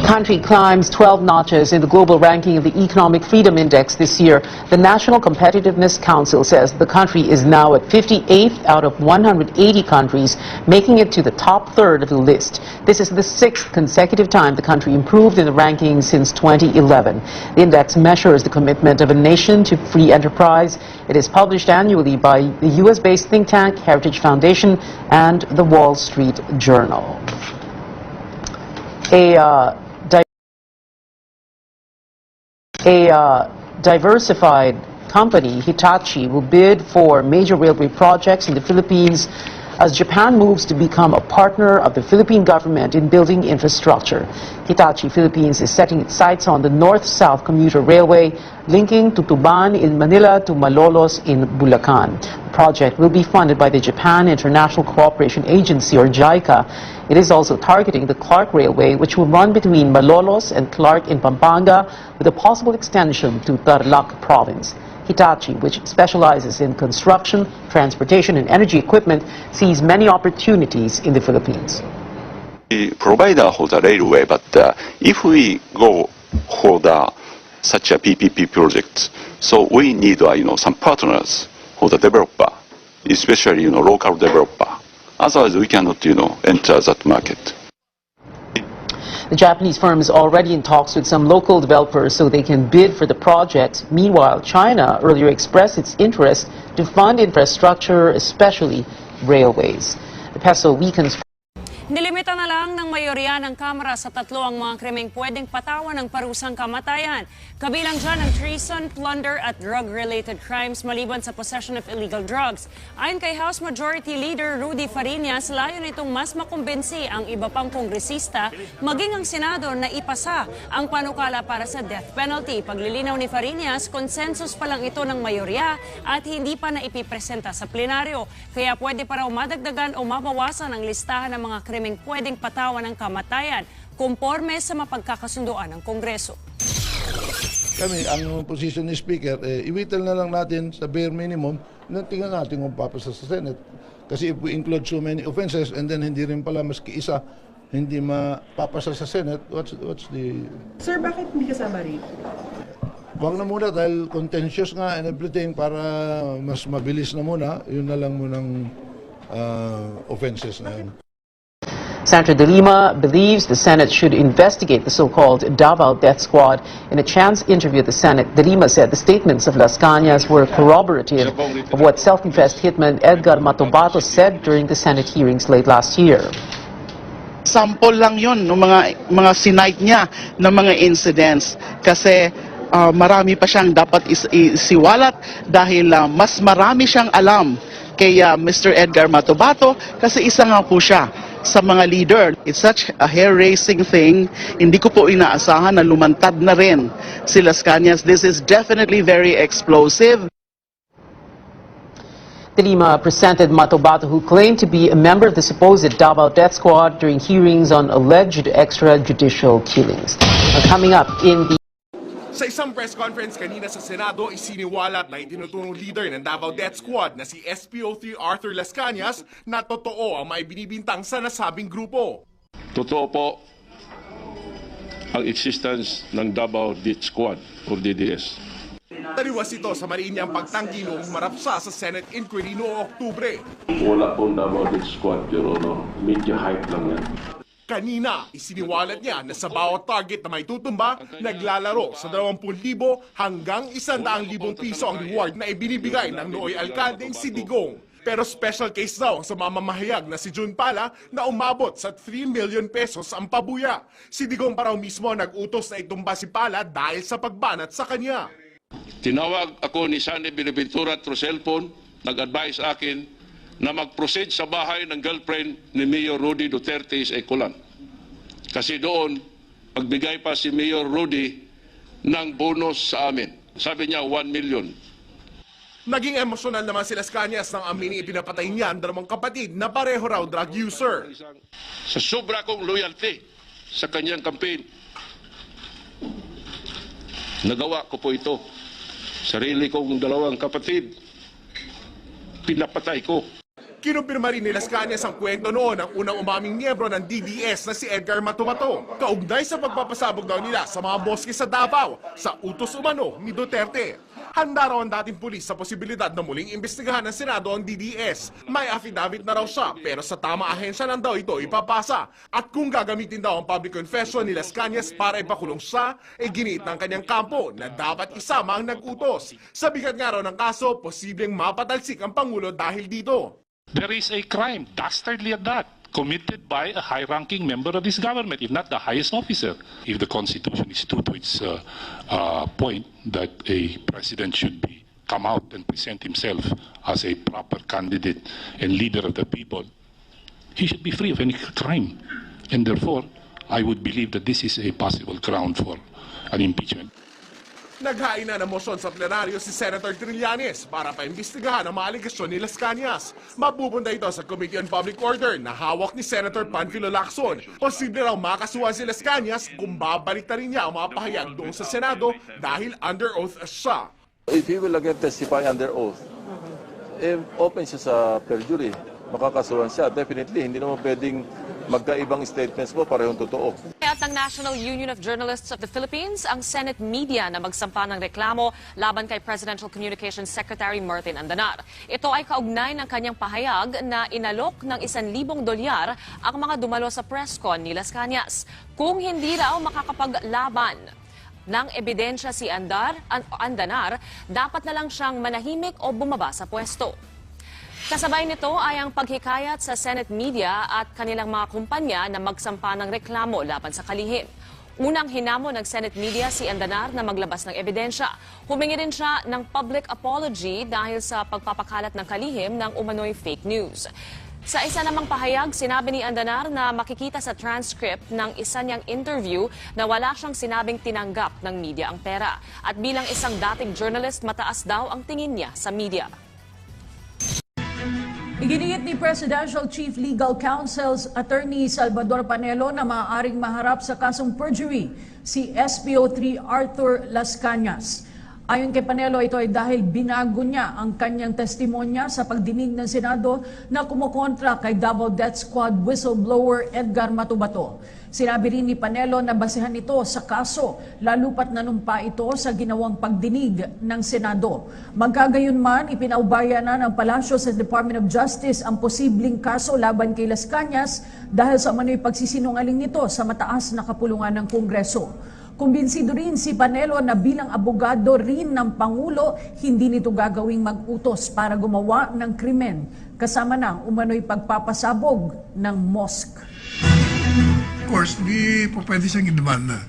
country climbs 12 notches in the global ranking of the Economic Freedom Index this year. The National Competitiveness Council says the country is now at 58th out of 180 countries, making it to the top third of the list. This is the 6th consecutive time the country improved in the ranking since 2011. The index measures the commitment of a nation to free enterprise. It is published annually by the U.S.-based think tank Heritage Foundation and the Wall Street Journal. A diversified company, Hitachi, will bid for major railway projects in the Philippines as Japan moves to become a partner of the Philippine government in building infrastructure. Hitachi Philippines is setting its sights on the North-South commuter railway linking Tutuban in Manila to Malolos in Bulacan. The project will be funded by the Japan International Cooperation Agency, or JICA. It is also targeting the Clark Railway, which will run between Malolos and Clark in Pampanga, with a possible extension to Tarlac province. Hitachi, which specializes in construction, transportation, and energy equipment, sees many opportunities in the Philippines. We provider for the railway, but if we go for such a PPP project, so we need some partners for the developer, especially local developer. Otherwise, we cannot enter that market. The Japanese firm is already in talks with some local developers so they can bid for the project. Meanwhile, China earlier expressed its interest to fund infrastructure, especially railways. The peso weakens. Nilimita na lang ng mayorya ng Kamara sa 3 ang mga krimeng pwedeng patawan ng parusang kamatayan. Kabilang dyan ang treason, plunder at drug-related crimes maliban sa possession of illegal drugs. Ayon kay House Majority Leader Rudy Fariñas, layo nitong mas makumbinsi ang iba pang kongresista maging ang Senado na ipasa ang panukala para sa death penalty. Paglilinaw ni Fariñas, consensus pa lang ito ng mayorya at hindi pa na ipipresenta sa plenaryo. Kaya pwede pa raw madagdagan o mabawasan ang listahan ng mga krimeng pwedeng patawan ng kamatayan konforme sa mapagkakasunduan ng Kongreso. Kami, ang posisyon ni Speaker, iwital na lang natin sa bare minimum na tingnan natin kung papasa sa Senate. Kasi if we include so many offenses and then hindi rin pala maski isa hindi mapapasa sa Senate, what's the... Sir, bakit hindi kasama rin? Huwag na muna dahil contentious nga and everything para mas mabilis na muna, yun na lang munang offenses na yun. Senator De Lima believes the Senate should investigate the so-called Davao death squad. In a chance interview at the Senate, De Lima said the statements of Las Cañas were corroborative of what self-confessed hitman Edgar Matobato said during the Senate hearings late last year. Sample lang yon ng mga sinight niya ng mga incidents kasi marami pa siyang dapat isiwalat dahil mas marami siyang alam kay Mr. Edgar Matobato kasi isa nga po siya sa mga leader. It's such a hair-raising thing. Hindi ko po inaasahan na lumantad na rin si Las Cañas. This is definitely very explosive. De Lima presented Matobato, who claimed to be a member of the supposed Davao death squad, during hearings on alleged extrajudicial killings. Coming up in the Sa isang press conference kanina sa Senado, isiniwalat na itinuturong leader ng Davao Death Squad na si SPO3 Arthur Las Cañas na totoo ang may binibintang sa nasabing grupo. Totoo po ang existence ng Davao Death Squad o DDS. Taliwas ito sa mariinyang pagtanggi noong marapsa sa Senate inquiry noong Oktubre. Wala pong Davao Death Squad, pero media hype lang yan. Kanina, isiniwalat niya na sa bawat target na may tutumba, naglalaro sa 20,000 hanggang 100,000 piso ang reward na ibinibigay ng nooy alkaldeng si Digong. Pero special case daw sa mamamahayag na si Jun Pala na umabot sa 3 million pesos ang pabuya. Si Digong pa raw mismo nag-utos na itumba si Pala dahil sa pagbanat sa kanya. Tinawag ako ni Sandy Binaventura through cellphone, nag-advise akin na mag-proceed sa bahay ng girlfriend ni Mayor Rudy Duterte sa Ecolan. Kasi doon, magbigay pa si Mayor Rudy ng bonus sa amin. Sabi niya, 1 million. Naging emosyonal naman si Las Cañas nang amini ipinapatay niya ang 2 kapatid na pareho raw drug user. Sa sobra kong loyalty sa kanyang campaign, nagawa ko po ito. Sarili kong 2 kapatid, pinapatay ko. Kinumpirma rin ni Las Cañas ang kwento noon ng unang umaming miyembro ng DDS na si Edgar Matubato, kaugnay sa pagpapasabog daw nila sa mga boske sa Davao sa utos umano ni Duterte. Handa raw ang dating pulis sa posibilidad na muling imbestigahan ng Senado ang DDS. May affidavit na raw siya pero sa tama ahensya lang daw ito ipapasa. At kung gagamitin daw ang public confession ni Las Cañas para ipakulong siya, giniit ng kanyang kampo na dapat isama ang nag-utos. Sa bigat nga raw ng kaso, posibleng mapatalsik ang Pangulo dahil dito. There is a crime, dastardly at that, committed by a high-ranking member of this government, if not the highest officer. If the Constitution is true to its point that a president should come out and present himself as a proper candidate and leader of the people, he should be free of any crime. And therefore, I would believe that this is a possible ground for an impeachment. Naghain na ng motion sa plenaryo si Senator Trillanes para paimbestigahan ang mga aligasyon ni Las Cañas. Mapupunta ito sa Committee on Public Order na hawak ni Senator Panfilo Lacson. Posible raw makasuhan si Las Cañas kung babalik na rin niya ang mga pahayag doon sa Senado dahil under oath siya. If he will again testify under oath, open siya sa perjury, makakasuhan siya. Definitely, hindi naman pwedeng magkaibang statements mo, parehong totoo. At ng National Union of Journalists of the Philippines, ang Senate Media na magsampa ng reklamo laban kay Presidential Communications Secretary Martin Andanar. Ito ay kaugnay ng kanyang pahayag na inalok ng $1,000 ang mga dumalo sa presscon ni Las Cañas. Kung hindi raw makakapaglaban ng ebidensya si Andanar, dapat na lang siyang manahimik o bumaba sa pwesto. Kasabay nito ay ang paghikayat sa Senate Media at kanilang mga kumpanya na magsampa ng reklamo laban sa kalihim. Unang hinamon ng Senate Media si Andanar na maglabas ng ebidensya. Humingi rin siya ng public apology dahil sa pagpapakalat ng kalihim ng umano'y fake news. Sa isa namang pahayag, sinabi ni Andanar na makikita sa transcript ng isa niyang interview na wala siyang sinabing tinanggap ng media ang pera. At bilang isang dating journalist, mataas daw ang tingin niya sa media. Iginiit ni Presidential Chief Legal Counsel's Attorney Salvador Panelo na maaaring maharap sa kasong perjury si SPO3 Arthur Las Cañas. Ayon kay Panelo, ito ay dahil binago niya ang kanyang testimonya sa pagdinig ng Senado na kumukontra kay Davao Death Squad whistleblower Edgar Matubato. Sinabi rin ni Panelo na basehan ito sa kaso, lalo pat nanumpa ito sa ginawang pagdinig ng Senado. Magkagayunman, ipinaubaya na ng Palasyo sa Department of Justice ang posibleng kaso laban kay Las Cañas dahil sa umano'y pagsisinungaling nito sa mataas na kapulungan ng Kongreso. Kumbinsido rin si Panelo na bilang abogado rin ng Pangulo, hindi nito gagawing mag-utos para gumawa ng krimen, kasama ng umano'y pagpapasabog ng mosque. Of course, hindi po pwede siyang i-demanda.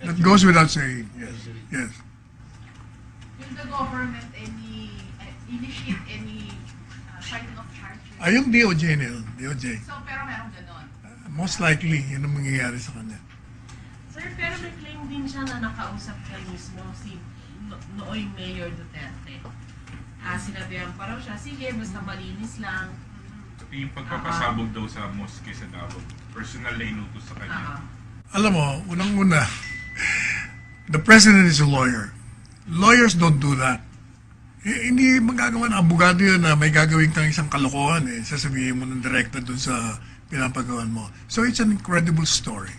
That goes without saying. Yes. Yes. Will the government initiate any filing of charges? Ay, yung DOJ na yun. DOJ. So, pero meron ganon. Most likely, yun ang mangyayari sa kanya. Sir, pero may claim din siya na nakausap ka mismo si nooy Mayor Duterte. Sinabihan pa raw siya, sige, basta malinis lang. Yung pagpapasabog daw sa mosque sa Davao, personal na inutos sa kanya. Alam mo, unang-una, the president is a lawyer. Lawyers don't do that. Hindi magagawa ng abogado yun na may gagawin kang isang kalokohan eh. Sasabihin mo ng direkta dun sa pinapagawan mo. So it's an incredible story.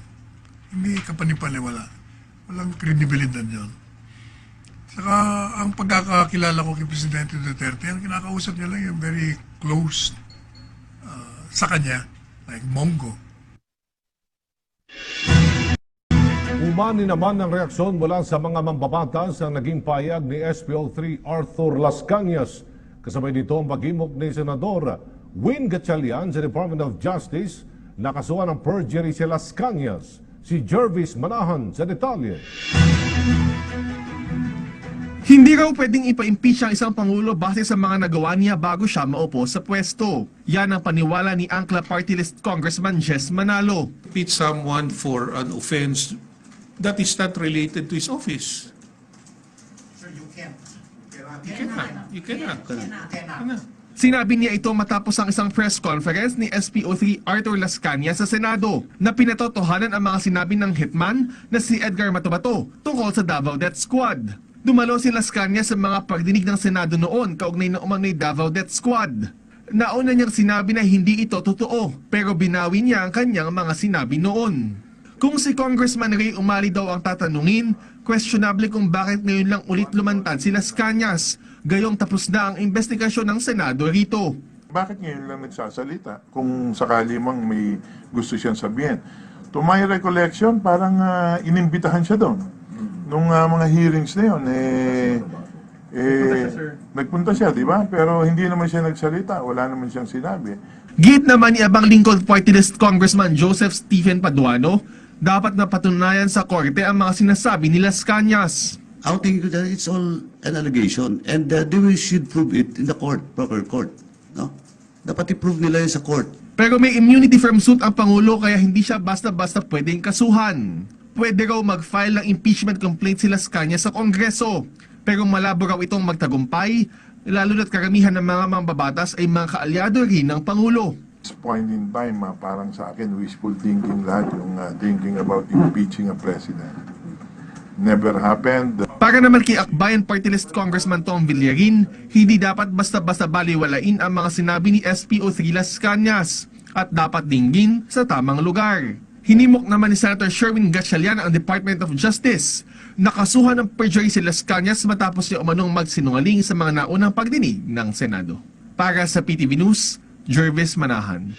Hindi ka panipaniwala. Walang kredibilidad yun. Saka ang pagkakakilala ko kay Presidente Duterte, ang kinakausap niya lang yung very close sa kanya, like Mongo. Umani naman ang reaksyon mula sa mga mambabatas ang naging payag ni SPO3 Arthur Las Cañas. Kasabay dito ang pag-imok ni Senador Win Gatchalian sa Department of Justice na kasuhan ng perjury si Las Cañas. Si Jervis Manahan sa detalye. Hindi raw pwedeng ipa-impeach ang isang Pangulo base sa mga nagawa niya bago siya maupo sa pwesto. Yan ang paniwala ni Angla Party List Congressman Jess Manalo. Impeach someone for an offense that is not related to his office. Sir, you can't. You cannot. Sinabi niya ito matapos ang isang press conference ni SPO3 Arthur Las Cañas sa Senado na pinatotohanan ang mga sinabi ng hitman na si Edgar Matubato tungkol sa Davao Death Squad. Dumalo si Las Cañas sa mga pagdinig ng Senado noon kaugnay ng umano'y Davao Death Squad. Nauna niyang sinabi na hindi ito totoo, pero binawi niya ang kanyang mga sinabi noon. Kung si Congressman Ray Umali daw ang tatanungin, questionable kung bakit ngayon lang ulit lumantad si Las Cañas, gayong tapos na ang investigasyon ng Senado rito. Bakit ngayon lang nagsasalita kung sakali mang may gusto siyang sabihin? To my recollection, parang inimbitahan siya doon. Nung mga hearings na yun, nagpunta siya, di ba? Pero hindi naman siya nagsalita, wala naman siyang sinabi. Git naman ni Abang Lincoln Party List Congressman Joseph Stephen Paduano, dapat napatunayan sa korte ang mga sinasabi ni Las Cañas. I think that it's all an allegation and they should prove it in the court, proper court. No? Dapat i-prove nila yun sa court. Pero may immunity from suit ang Pangulo kaya hindi siya basta-basta pwedeng kasuhan. Pwede raw mag-file ng impeachment complaint si Las Cañas sa Kongreso. Pero malabo raw itong magtagumpay, lalo na't karamihan ng mga mambabatas ay mga kaalyado rin ng Pangulo. At this point in time, parang sa akin, wishful thinking lahat yung thinking about impeaching a president. Never happened. Para naman kay Akbayan Party List Congressman Tom Villarin, hindi dapat basta-basta baliwalain ang mga sinabi ni SPO3 Las Cañas at dapat dinggin sa tamang lugar. Hinimok naman ni Senator Sherwin Gatchalian ang Department of Justice. Nakasuhan ng perjury si Las Cañas matapos niya umanong magsinungaling sa mga naunang pagdinig ng Senado. Para sa PTV News, Jervis Manahan.